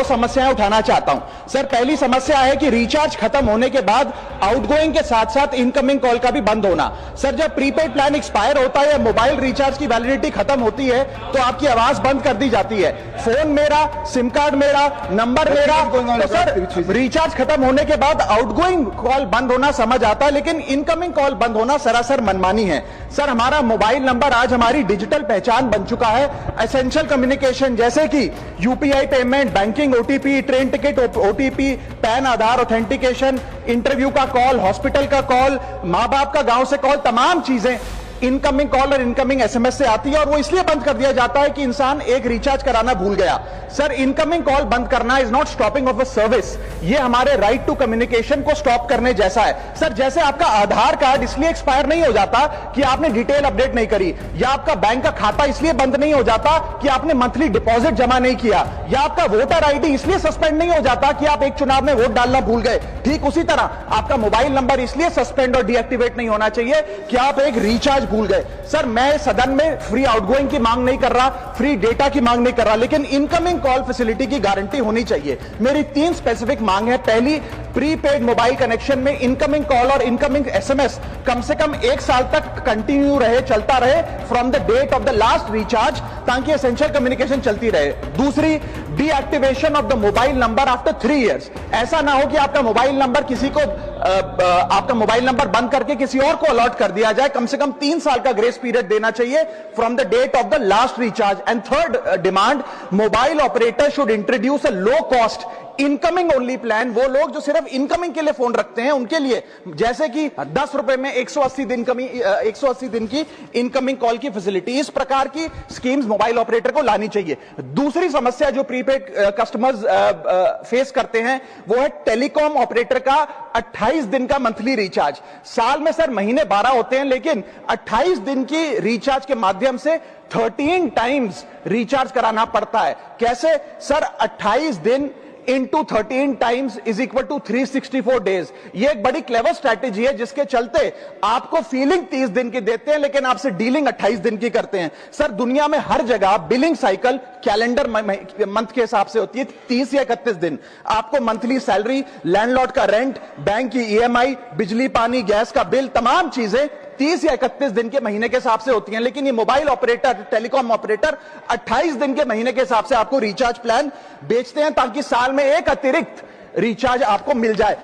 दो समस्याएं उठाना चाहता हूं। सर, पहली समस्या है कि रिचार्ज खत्म होने के बाद आउटगोइंग के साथ साथ इनकमिंग कॉल का भी बंद होना। सर, जब प्रीपेड प्लान एक्सपायर होता है या मोबाइल रिचार्ज की वैलिडिटी खत्म होती है तो आपकी आवाज बंद कर दी जाती है। फोन मेरा, सिम कार्ड मेरा, नंबर मेरा। तो सर, रिचार्ज खत्म होने के बाद आउटगोइंग कॉल बंद होना समझ आता है, लेकिन इनकमिंग कॉल बंद होना सरासर मनमानी है। सर, हमारा मोबाइल नंबर आज हमारी डिजिटल पहचान बन चुका है। एसेंशियल कम्युनिकेशन जैसे कि UPI payment, banking, OTP, train ticket OTP, PAN Aadhaar authentication, interview का कॉल, हॉस्पिटल का कॉल, मां बाप का गांव से कॉल, तमाम चीजें इनकमिंग कॉल और इनकमिंग एसएमएस से आती है और वो इसलिए बंद कर दिया जाता है कि इंसान एक रिचार्ज कराना भूल गया। सर, इनकमिंग कॉल बंद करना is not stopping of a service, ये हमारे राइट टू कम्युनिकेशन को स्टॉप करने जैसा है। सर, जैसे आपका आधार कार्ड इसलिए एक्सपायर नहीं हो जाता कि आपने डिटेल अपडेट नहीं करी, या आपका बैंक का खाता इसलिए बंद नहीं हो जाता कि आपने मंथली डिपॉजिट जमा नहीं किया, या आपका वोटर आईडी इसलिए सस्पेंड नहीं हो जाता कि आप एक चुनाव में वोट डालना भूल गए। ठीक उसी तरह आपका मोबाइल नंबर इसलिए सस्पेंड और डीएक्टिवेट नहीं होना चाहिए कि आप एक रिचार्ज भूल गए। सर, मैं सदन में फ्री आउटगोइंग की मांग नहीं कर रहा, फ्री डेटा की मांग नहीं कर रहा, लेकिन इनकमिंग कॉल फैसिलिटी की गारंटी होनी चाहिए। मेरी 3 स्पेसिफिक मांग है। पहली, प्रीपेड मोबाइल कनेक्शन में इनकमिंग कॉल और इनकमिंग एसएमएस कम से कम 1 साल तक कंटिन्यू रहे, चलता रहे from the date of the last recharge, ताकि एसेंशियल कम्युनिकेशन चलती रहे। दूसरी, deactivation of the mobile number after 3 years. ऐसा ना हो कि आपका मोबाइल नंबर किसी को आपका मोबाइल नंबर बंद करके किसी और को अलॉट कर दिया जाए। कम से कम 3 साल का ग्रेस पीरियड देना चाहिए from the date of the last recharge. And third demand, mobile operator should introduce a low cost incoming only plan. वो लोग जो सिर्फ इनकमिंग के लिए फोन रखते हैं उनके लिए, जैसे कि 10 रुपए में 180 दिन की इनकमिंग कॉल की फैसिलिटी, इस प्रकार की स्कीम्स मोबाइल ऑपरेटर को लानी चाहिए। दूसरी समस्या जो प्रीपेड कस्टमर्स फेस करते हैं वो है टेलीकॉम ऑपरेटर का 28 दिन का मंथली रिचार्ज। साल में सर महीने 12 होते हैं, लेकिन 28 दिन की रिचार्ज के माध्यम से 13 टाइम्स रिचार्ज कराना पड़ता है। कैसे सर? 28 दिन into 13 times is equal to 364 days। ये एक बड़ी क्लेवर स्ट्रैटेजी है जिसके चलते आपको फीलिंग 30 दिन की देते हैं, लेकिन आपसे डीलिंग 28 दिन की करते हैं। सर, दुनिया में हर जगह बिलिंग साइकिल कैलेंडर मंथ के हिसाब से होती है, 30 या 31 दिन। आपको मंथली सैलरी, लैंडलॉर्ड का रेंट, बैंक की ईएमआई, बिजली पानी गैस का बिल, तमाम चीजें 30 या 31 दिन के महीने के हिसाब से होती हैं। लेकिन ये मोबाइल ऑपरेटर, टेलीकॉम ऑपरेटर 28 दिन के महीने के हिसाब से आपको रिचार्ज प्लान बेचते हैं, ताकि साल में एक अतिरिक्त रिचार्ज आपको मिल जाए।